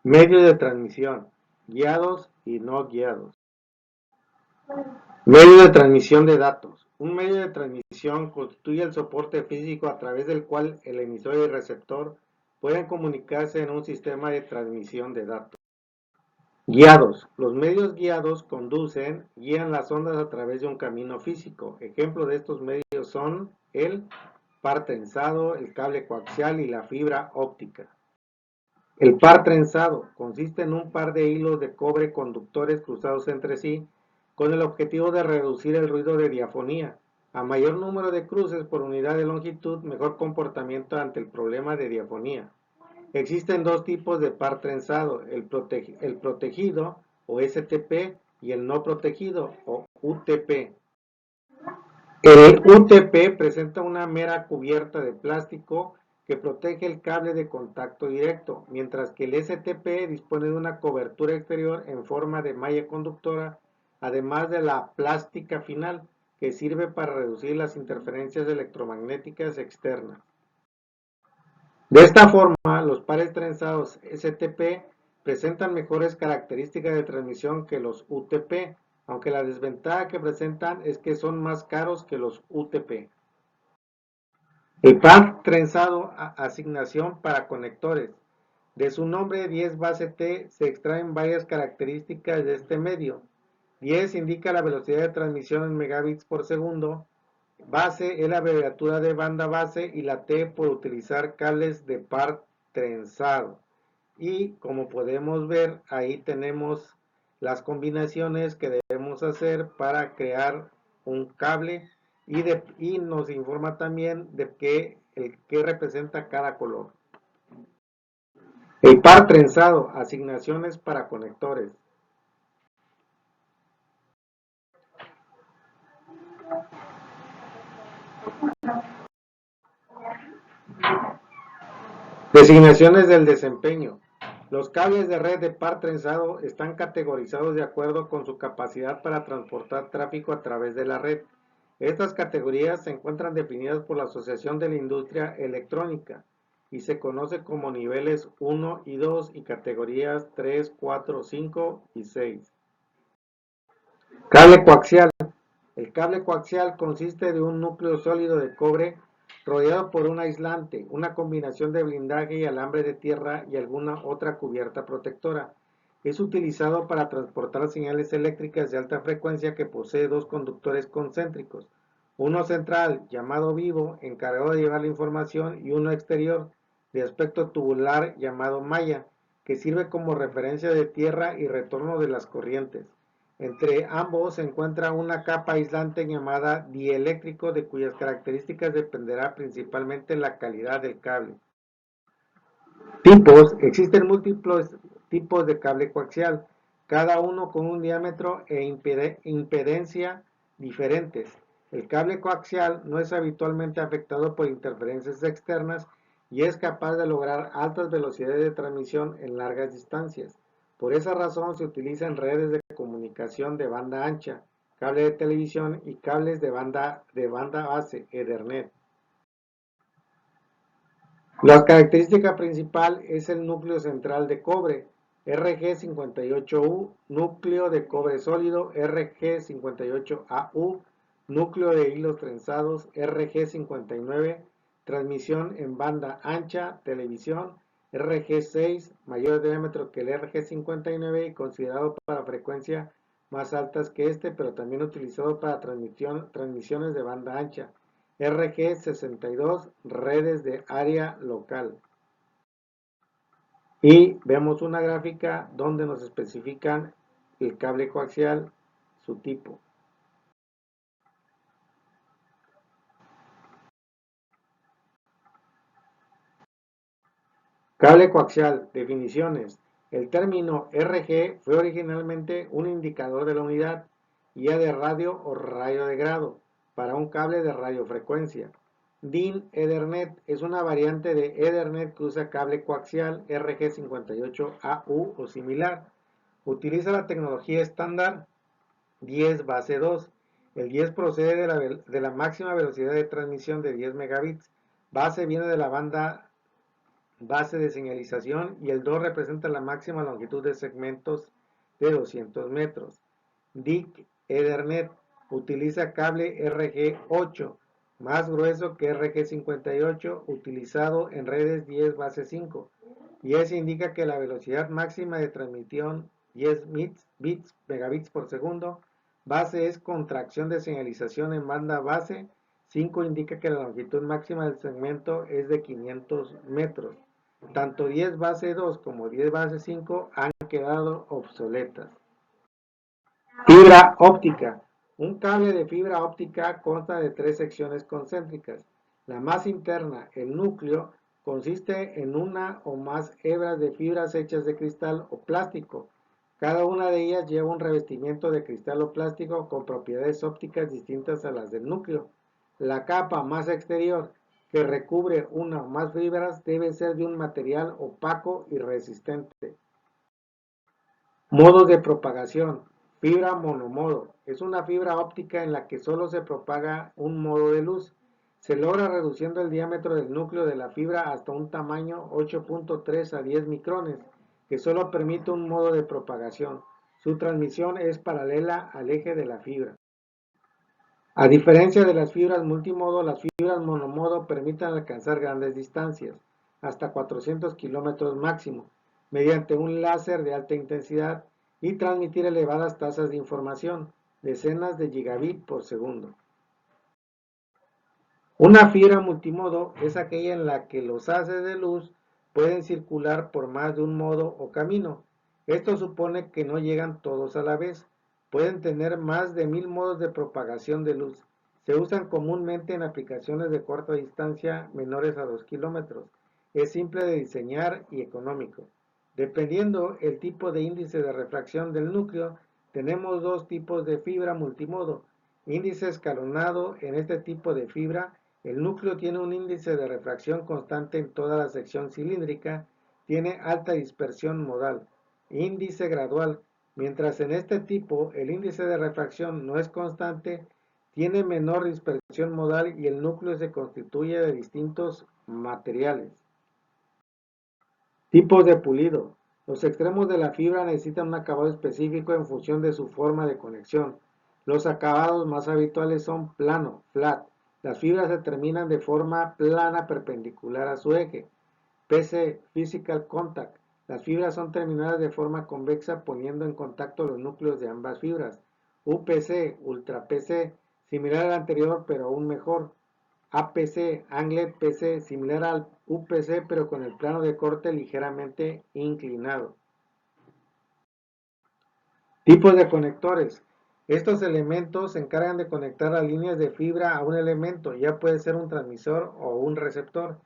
Medios de transmisión, guiados y no guiados. Medio de transmisión de datos. Un medio de transmisión constituye el soporte físico a través del cual el emisor y el receptor pueden comunicarse en un sistema de transmisión de datos. Guiados. Los medios guiados guían las ondas a través de un camino físico. Ejemplos de estos medios son el par trenzado, el cable coaxial y la fibra óptica. El par trenzado consiste en un par de hilos de cobre conductores cruzados entre sí con el objetivo de reducir el ruido de diafonía. A mayor número de cruces por unidad de longitud, mejor comportamiento ante el problema de diafonía. Existen dos tipos de par trenzado, el protegido o STP y el no protegido o UTP. El UTP presenta una mera cubierta de plástico que protege el cable de contacto directo, mientras que el STP dispone de una cobertura exterior en forma de malla conductora, además de la plástica final, que sirve para reducir las interferencias electromagnéticas externas. De esta forma, los pares trenzados STP presentan mejores características de transmisión que los UTP, aunque la desventaja que presentan es que son más caros que los UTP. El par trenzado asignación para conectores. De su nombre 10 base T se extraen varias características de este medio. 10 indica la velocidad de transmisión en megabits por segundo. Base es la abreviatura de banda base y la T por utilizar cables de par trenzado. Y como podemos ver, ahí tenemos las combinaciones que debemos hacer para crear un cable y nos informa también de qué representa cada color. El par trenzado, asignaciones para conectores. Designaciones del desempeño. Los cables de red de par trenzado están categorizados de acuerdo con su capacidad para transportar tráfico a través de la red. Estas categorías se encuentran definidas por la Asociación de la Industria Electrónica y se conoce como niveles 1 y 2 y categorías 3, 4, 5 y 6. Cable coaxial. El cable coaxial consiste de un núcleo sólido de cobre rodeado por un aislante, una combinación de blindaje y alambre de tierra y alguna otra cubierta protectora. Es utilizado para transportar señales eléctricas de alta frecuencia que posee dos conductores concéntricos, uno central, llamado vivo, encargado de llevar la información, y uno exterior, de aspecto tubular, llamado malla, que sirve como referencia de tierra y retorno de las corrientes. Entre ambos se encuentra una capa aislante llamada dieléctrico, de cuyas características dependerá principalmente la calidad del cable. Tipos. Existen múltiples tipos de cable coaxial, cada uno con un diámetro e impedencia diferentes. El cable coaxial no es habitualmente afectado por interferencias externas y es capaz de lograr altas velocidades de transmisión en largas distancias. Por esa razón se utiliza en redes de comunicación de banda ancha, cable de televisión y cables de banda base, Ethernet. La característica principal es el núcleo central de cobre, RG58U, núcleo de cobre sólido, RG58AU, núcleo de hilos trenzados, RG59, transmisión en banda ancha, televisión, RG6, mayor diámetro que el RG59 y considerado para frecuencias más altas que este, pero también utilizado para transmisiones de banda ancha. RG62, redes de área local. Y vemos una gráfica donde nos especifican el cable coaxial, su tipo. Cable coaxial, definiciones. El término RG fue originalmente un indicador de la unidad, guía de radio o radio de grado, para un cable de radiofrecuencia. DIN Ethernet es una variante de Ethernet que usa cable coaxial RG58AU o similar. Utiliza la tecnología estándar 10 base 2. El 10 procede de la máxima velocidad de transmisión de 10 megabits. Base viene de la banda base de señalización, y el 2 representa la máxima longitud de segmentos de 200 metros. DIC Ethernet utiliza cable RG8, más grueso que RG58, utilizado en redes 10 base 5, y eso indica que la velocidad máxima de transmisión 10 megabits por segundo. Base es contracción de señalización en banda base. 5 indica que la longitud máxima del segmento es de 500 metros. Tanto 10 base 2 como 10 base 5 han quedado obsoletas. Fibra óptica. Un cable de fibra óptica consta de 3 secciones concéntricas. La más interna, el núcleo, consiste en una o más hebras de fibras hechas de cristal o plástico. Cada una de ellas lleva un revestimiento de cristal o plástico con propiedades ópticas distintas a las del núcleo. La capa más exterior, que recubre una o más fibras, debe ser de un material opaco y resistente. Modos de propagación. Fibra monomodo. Es una fibra óptica en la que solo se propaga un modo de luz. Se logra reduciendo el diámetro del núcleo de la fibra hasta un tamaño 8.3 a 10 micrones, que solo permite un modo de propagación. Su transmisión es paralela al eje de la fibra. A diferencia de las fibras multimodo, las fibras monomodo permiten alcanzar grandes distancias, hasta 400 kilómetros máximo, mediante un láser de alta intensidad y transmitir elevadas tasas de información, decenas de gigabit por segundo. Una fibra multimodo es aquella en la que los haces de luz pueden circular por más de un modo o camino. Esto supone que no llegan todos a la vez. Pueden tener más de 1000 modos de propagación de luz. Se usan comúnmente en aplicaciones de corta distancia menores a 2 kilómetros. Es simple de diseñar y económico. Dependiendo el tipo de índice de refracción del núcleo, tenemos dos tipos de fibra multimodo. Índice escalonado. En este tipo de fibra, el núcleo tiene un índice de refracción constante en toda la sección cilíndrica, tiene alta dispersión modal. Índice gradual. Mientras en este tipo el índice de refracción no es constante, tiene menor dispersión modal y el núcleo se constituye de distintos materiales. Tipos de pulido. Los extremos de la fibra necesitan un acabado específico en función de su forma de conexión. Los acabados más habituales son plano, flat. Las fibras se terminan de forma plana perpendicular a su eje. PC, physical contact. Las fibras son terminadas de forma convexa poniendo en contacto los núcleos de ambas fibras. UPC, ultra PC, similar al anterior pero aún mejor. APC, Anglet PC, similar al UPC pero con el plano de corte ligeramente inclinado. Tipos de conectores. Estos elementos se encargan de conectar las líneas de fibra a un elemento, ya puede ser un transmisor o un receptor.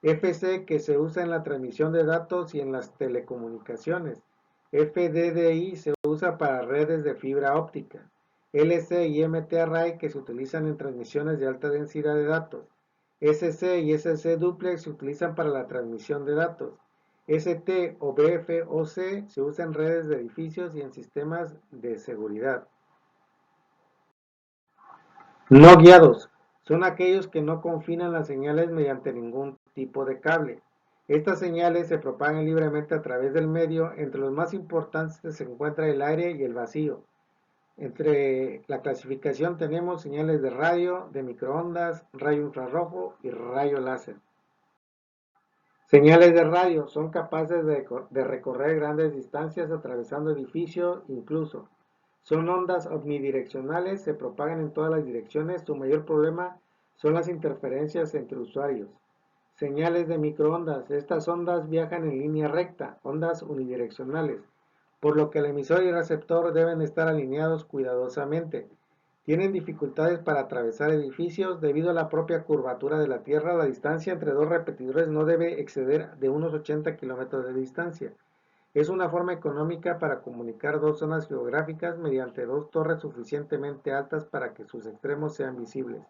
FC, que se usa en la transmisión de datos y en las telecomunicaciones. FDDI se usa para redes de fibra óptica. LC y MT-Array, que se utilizan en transmisiones de alta densidad de datos. SC y SC duplex se utilizan para la transmisión de datos. ST o BFOC se usa en redes de edificios y en sistemas de seguridad. No guiados. Son aquellos que no confinan las señales mediante ningún tipo de cable. Estas señales se propagan libremente a través del medio. Entre los más importantes se encuentra el aire y el vacío. Entre la clasificación tenemos señales de radio, de microondas, rayo infrarrojo y rayo láser. Señales de radio son capaces de recorrer grandes distancias atravesando edificios incluso. Son ondas omnidireccionales, se propagan en todas las direcciones. Su mayor problema son las interferencias entre usuarios. Señales de microondas. Estas ondas viajan en línea recta, ondas unidireccionales, por lo que el emisor y el receptor deben estar alineados cuidadosamente. Tienen dificultades para atravesar edificios debido a la propia curvatura de la Tierra. La distancia entre dos repetidores no debe exceder de unos 80 kilómetros de distancia. Es una forma económica para comunicar dos zonas geográficas mediante dos torres suficientemente altas para que sus extremos sean visibles.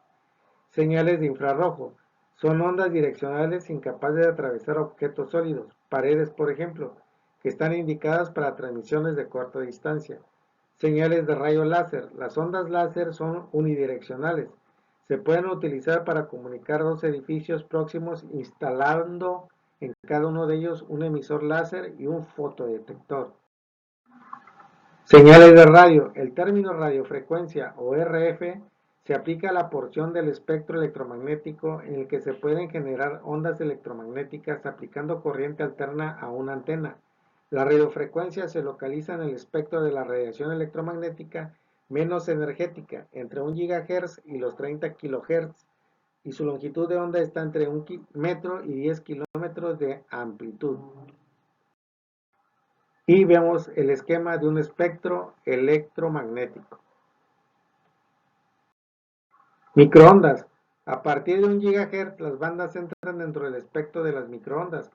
Señales de infrarrojo. Son ondas direccionales incapaces de atravesar objetos sólidos, paredes por ejemplo, que están indicadas para transmisiones de corta distancia. Señales de rayo láser. Las ondas láser son unidireccionales. Se pueden utilizar para comunicar dos edificios próximos instalando en cada uno de ellos un emisor láser y un fotodetector. Señales de radio. El término radiofrecuencia o RF se aplica a la porción del espectro electromagnético en el que se pueden generar ondas electromagnéticas aplicando corriente alterna a una antena. La radiofrecuencia se localiza en el espectro de la radiación electromagnética menos energética, entre 1 GHz y los 30 kHz, y su longitud de onda está entre 1 metro y 10 kilómetros de amplitud. Y vemos el esquema de un espectro electromagnético. Microondas. A partir de 1 GHz, las bandas entran dentro del espectro de las microondas.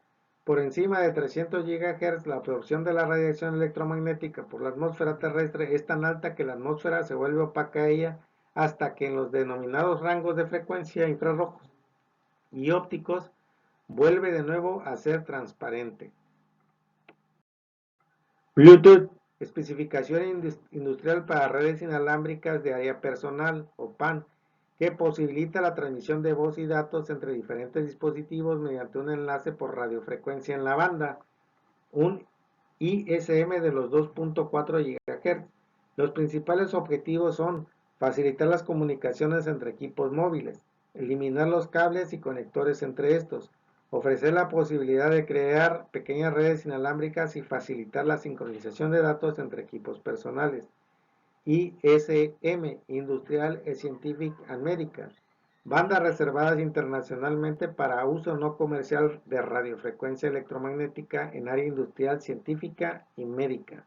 Por encima de 300 GHz, la absorción de la radiación electromagnética por la atmósfera terrestre es tan alta que la atmósfera se vuelve opaca a ella hasta que en los denominados rangos de frecuencia infrarrojos y ópticos vuelve de nuevo a ser transparente. Bluetooth, especificación industrial para redes inalámbricas de área personal o PAN, que posibilita la transmisión de voz y datos entre diferentes dispositivos mediante un enlace por radiofrecuencia en la banda, un ISM de los 2.4 GHz. Los principales objetivos son facilitar las comunicaciones entre equipos móviles, eliminar los cables y conectores entre estos, ofrecer la posibilidad de crear pequeñas redes inalámbricas y facilitar la sincronización de datos entre equipos personales. ISM, Industrial Scientific and Medical, bandas reservadas internacionalmente para uso no comercial de radiofrecuencia electromagnética en área industrial, científica y médica.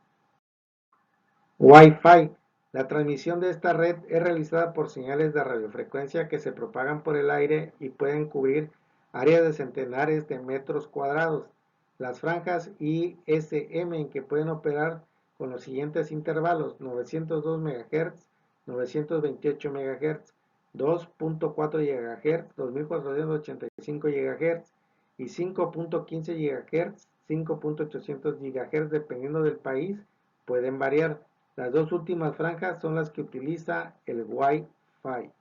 Wi-Fi. La transmisión de esta red es realizada por señales de radiofrecuencia que se propagan por el aire y pueden cubrir áreas de centenares de metros cuadrados. Las franjas ISM en que pueden operar con los siguientes intervalos: 902 MHz, 928 MHz, 2.4 GHz, 2485 GHz y 5.15 GHz, 5.800 GHz, dependiendo del país, pueden variar. Las dos últimas franjas son las que utiliza el Wi-Fi.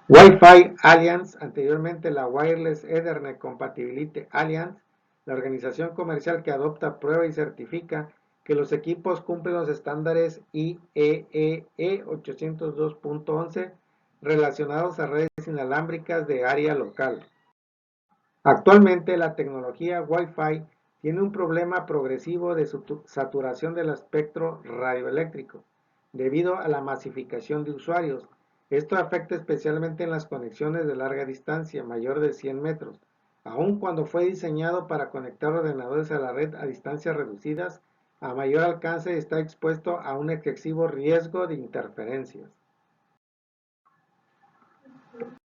Wi-Fi Alliance, anteriormente la Wireless Ethernet Compatibility Alliance, la organización comercial que adopta, prueba y certifica que los equipos cumplen los estándares IEEE 802.11 relacionados a redes inalámbricas de área local. Actualmente la tecnología Wi-Fi tiene un problema progresivo de saturación del espectro radioeléctrico debido a la masificación de usuarios. Esto afecta especialmente en las conexiones de larga distancia, mayor de 100 metros. Aun cuando fue diseñado para conectar ordenadores a la red a distancias reducidas, a mayor alcance está expuesto a un excesivo riesgo de interferencias.